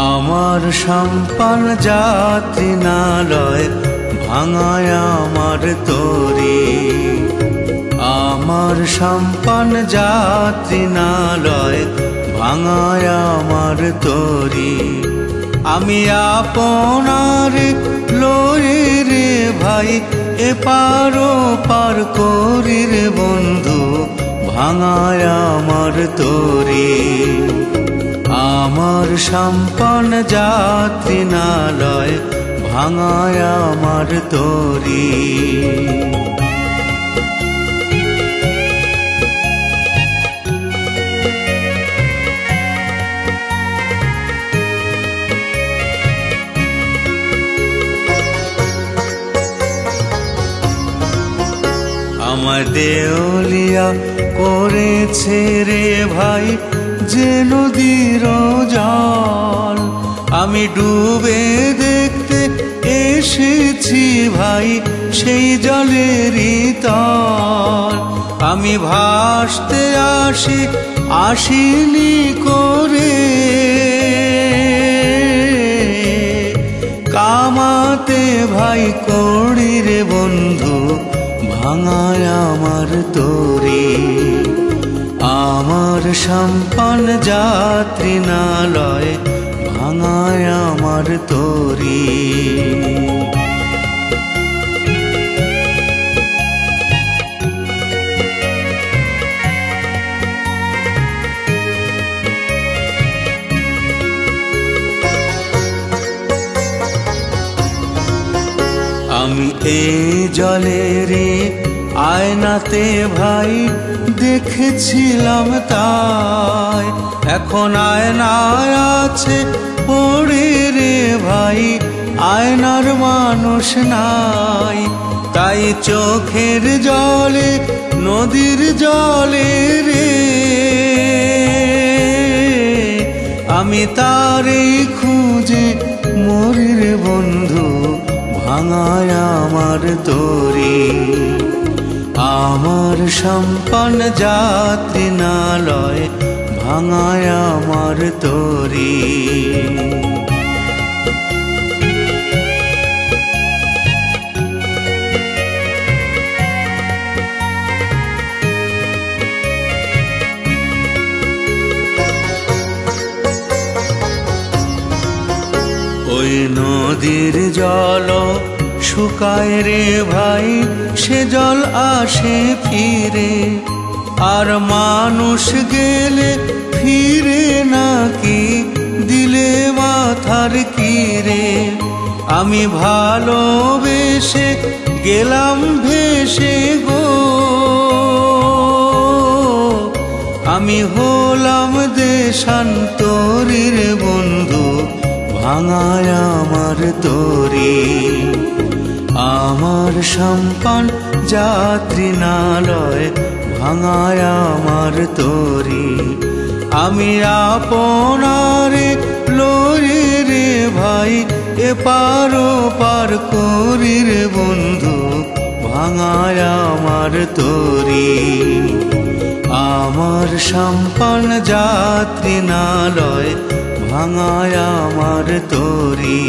আমার সম্পান যাত্রী নালয় ভাঙায় আমার তরি, আমার সম্পান যাত্রী নালয় ভাঙায় আমার তরি। আমি আপনার লয়ে রে ভাই এপার ওপার করি রে বন্ধু, ভাঙায় আমার তরি। আমার সম্পান যাত্রী নালয় ভাঙায় আমার তরি। আমার দেউলিয়া করেছে রে ভাই যে নদীর জল, আমি ডুবে দেখতে এসেছি ভাই সেই জলেরই তল। আমি ভাসতে আসিনি করে কামাতে ভাই করি রে বন্ধু, ভাঙায় আমার তরি। আমার সম্পান যাত্রী নালয় ভাঙায় আমার তরি। আমি এই জলেরই আয়নাতে ভাই দেখেছিলাম তাই, এখন আয়নায় আছে পড়ে রে ভাই আয়নার মানুষ নাই। তাই চোখের জলে নদীর জলে রে আমি তারই খুঁজে মরি রে বন্ধু, ভাঙায় আমার তরি। আমার সম্পান যাত্রী নালয় ভাঙায় আমার তরি। ওই নদীর জল শুকায় রে ভাই সে জল আসে ফিরে, আর মানুষ গেলে ফিরে নাকি দিলে মাথার কিরে। আমি ভালোবেসে গেলাম ভেসে গো, আমি হলাম দেশান্তরীর বন্ধু, ভাঙায় আমার তরি। আমার সম্পান যাত্রী নালয় ভাঙায় আমার তরি। আমি আপনার লয়ে রে ভাই এপার ওপার করি রে বন্ধু, ভাঙায় আমার তরি। আমার সম্পান যাত্রী নালয় ভাঙায় আমার তরি।